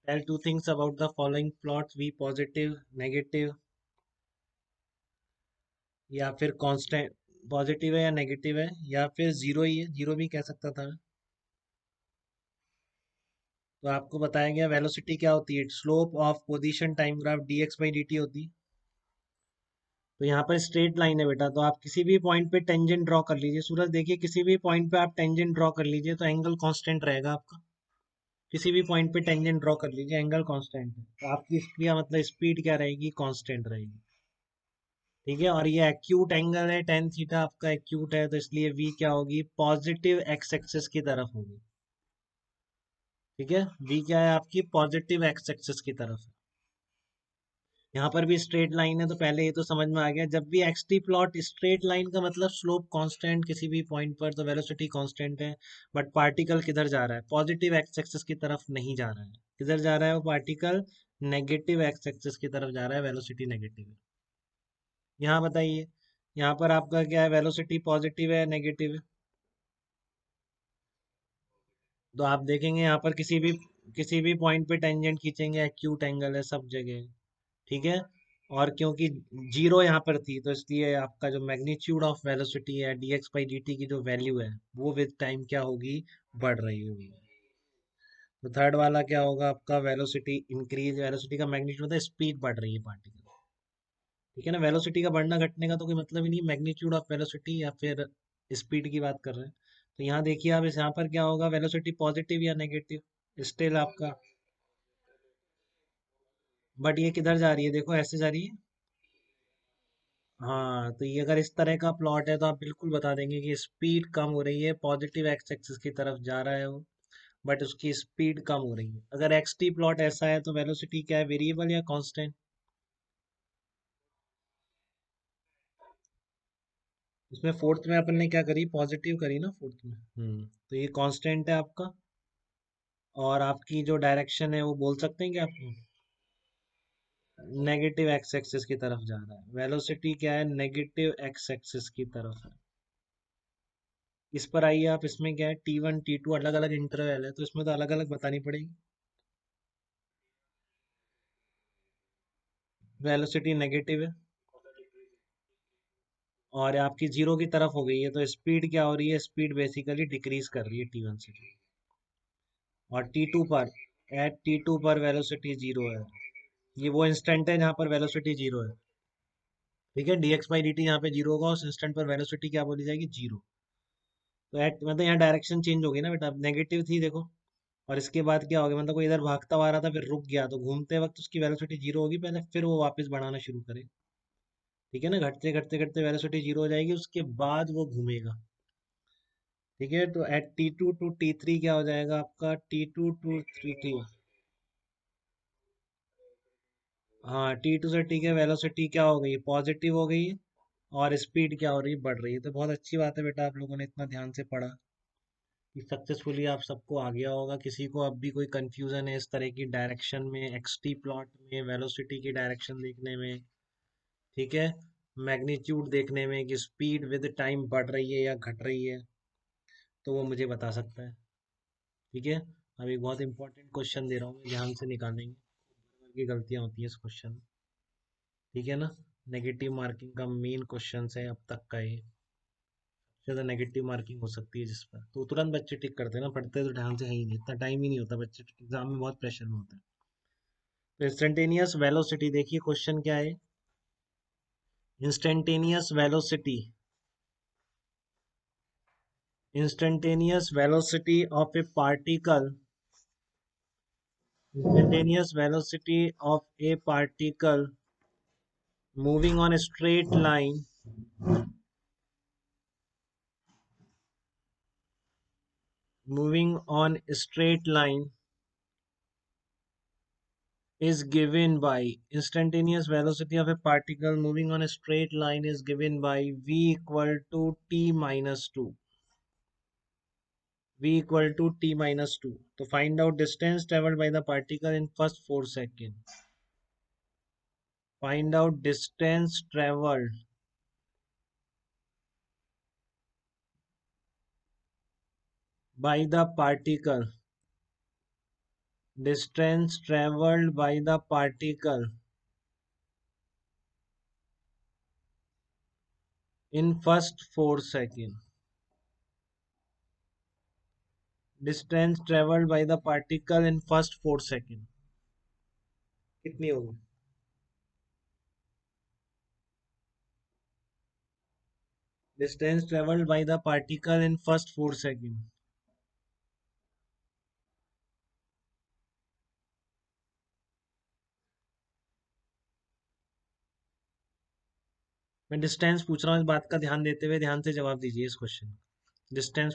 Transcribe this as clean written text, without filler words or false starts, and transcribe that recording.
Tell two things about the following plots, V positive, negative या फिर constant. Positive है या नेगेटिव है या फिर जीरो ही है, जीरो भी कह सकता था। तो आपको बताया गया वेलोसिटी क्या होती है, slope of position time graph dx by dt होती है। तो यहाँ पर स्ट्रेट लाइन है बेटा, तो आप किसी भी पॉइंट पे टेंजेंट ड्रॉ कर लीजिए। सूरज देखिए, किसी भी पॉइंट पे आप टेंजेंट ड्रॉ कर लीजिए तो एंगल कांस्टेंट रहेगा आपका। किसी भी पॉइंट पे टेंजेंट ड्रॉ कर लीजिए, एंगल कांस्टेंट है, तो आपकी इसकी मतलब स्पीड क्या रहेगी, कांस्टेंट रहेगी। ठीक है, और ये एक्यूट एंगल है, टेन थीटा आपका एक्यूट है, तो इसलिए v क्या होगी, पॉजिटिव एक्स एक्सिस की तरफ होगी। ठीक है, v क्या है आपकी, पॉजिटिव एक्स एक्सिस की तरफ है। यहाँ पर भी स्ट्रेट लाइन है, तो पहले ये तो समझ में आ गया, जब भी x T plot straight line का मतलब स्लोप कांस्टेंट किसी भी पॉइंट पर, तो वेलोसिटी कांस्टेंट है। बट पार्टिकल किधर जा रहा है, पॉजिटिव एक्स एक्सिस की तरफ नहीं जा रहा है। किधर जा रहा है वो पार्टिकल, नेगेटिव एक्स एक्सिस की तरफ जा रहा है, वेलोसिटी नेगेटिव है। यहाँ बताइए, यहाँ पर आपका क्या है, वेलोसिटी पॉजिटिव है नेगेटिव है। तो आप देखेंगे यहाँ पर किसी भी पॉइंट पे टेंजेंट खींचेंगे, एक्यूट एंगल है सब जगह। ठीक है, और क्योंकि जीरो यहाँ पर थी, तो इसलिए आपका जो मैग्नीट्यूड ऑफ वेलोसिटी है dx बाई dt की जो वैल्यू है वो विद टाइम क्या होगी, बढ़ रही होगी। तो थर्ड वाला क्या होगा आपका, वेलोसिटी इंक्रीज, वेलोसिटी का मैग्नीट्यूड होता है स्पीड बढ़ रही है पार्टिकल। ठीक है ना, वेलोसिटी का बढ़ना घटने का तो कोई मतलब ही नहीं, मैग्नीट्यूड ऑफ वेलोसिटी या फिर स्पीड की बात कर रहे हैं। तो यहाँ देखिए आप, इस यहाँ पर क्या होगा, वेलोसिटी पॉजिटिव या नेगेटिव, स्टिल आपका। बट ये किधर जा रही है, देखो ऐसे जा रही है। हाँ, तो ये अगर इस तरह का प्लॉट है तो आप बिल्कुल बता देंगे कि स्पीड कम हो रही है, पॉजिटिव एक्स एक्सिस की तरफ जा रहा है वो, बट उसकी स्पीड कम हो रही है। अगर एक्स टी प्लॉट ऐसा है तो वेलोसिटी क्या है, वेरिएबल या कांस्टेंट। इसमें फोर्थ में अपन ने क्या करी, पॉजिटिव करी ना फोर्थ में। तो ये कांस्टेंट है आपका। और आपकी जो डायरेक्शन है वो बोल सकते हैं कि आप नेगेटिव एक्स एक्सिस की तरफ जा रहा है, वेलोसिटी क्या है, नेगेटिव एक्स एक्सिस की तरफ है। इस पर आइए आप, इसमें क्या है, T1 T2 अलग अलग इंटरवल है, तो इसमें तो अलग अलग बतानी पड़ेगी। वेलोसिटी नेगेटिव है और आपकी जीरो की तरफ हो गई है, तो स्पीड क्या हो रही है, स्पीड बेसिकली डिक्रीज कर रही है T1 से। और T2 पर, एट T2 पर वेलोसिटी जीरो है। ये वो इंस्टेंट है जहाँ पर वेलोसिटी जीरो है। ठीक है, dx बाई dt यहाँ पे जीरो होगा, उस इंस्टेंट पर वेलोसिटी क्या बोली जाएगी, जीरो। तो एट मतलब यहाँ डायरेक्शन चेंज हो गई ना बेटा, नेगेटिव थी देखो, और इसके बाद क्या हो गया, मतलब कोई इधर भागता हुआ आ रहा था फिर रुक गया, तो घूमते वक्त उसकी वेलोसिटी जीरो होगी पहले, फिर वो वापस बढ़ाना शुरू करे। ठीक है ना, घटते घटते घटते वेलोसिटी जीरो हो जाएगी, उसके बाद वो घूमेगा। ठीक है, तो एट T2 टू T3 क्या हो जाएगा आपका, T2 टू T3। हाँ, T2 से T के वेलोसिटी क्या हो गई, पॉजिटिव हो गई, और स्पीड क्या हो रही है, बढ़ रही है। तो बहुत अच्छी बात है बेटा, आप लोगों ने इतना ध्यान से पढ़ा कि सक्सेसफुली आप सबको आ गया होगा। किसी को अब भी कोई कंफ्यूजन है इस तरह की डायरेक्शन में, एक्सटी प्लॉट में, वेलोसिटी की डायरेक्शन देखने में, ठीक है, मैग्नीट्यूड देखने में कि स्पीड विद टाइम बढ़ रही है या घट रही है, तो वो मुझे बता सकता है। ठीक है, अब एक बहुत इंपॉर्टेंट क्वेश्चन दे रहा हूँ, ध्यान से निकालेंगे, की गलतियां होती हैं इस क्वेश्चन में। ठीक है ना, नेगेटिव मार्किंग का मेन क्वेश्चन है अब तक का ये, ज़्यादा नेगेटिव मार्किंग हो सकती है जिस पर, तो तुरंत बच्चे टिक करते हैं ना, पढ़ते तो ध्यान से है ही नहीं, इतना टाइम ही नहीं होता, बच्चे एग्जाम में बहुत प्रेशर में होता है। तो इंस्टेंटेनियस वेलोसिटी देखिए, क्वेश्चन क्या है, instantaneous velocity, instantaneous velocity of A particle, instantaneous velocity of a particle moving on a straight line moving on a straight line is given by, instantaneous velocity of a particle moving on a straight line is given by v equal to t minus 2, v equal to t minus 2. तो find out distance traveled by the particle in first 4 seconds. Find out distance traveled by the particle distance travelled by the particle in first 4 second. Distance travelled by the particle in first 4 second कितनी होगी? Distance travelled by the particle in first 4 second. मैं distance पूछ रहा हूँ, इस बात का ध्यान देते हुए ध्यान से जवाब दीजिए इस क्वेश्चन। डिस्टेंस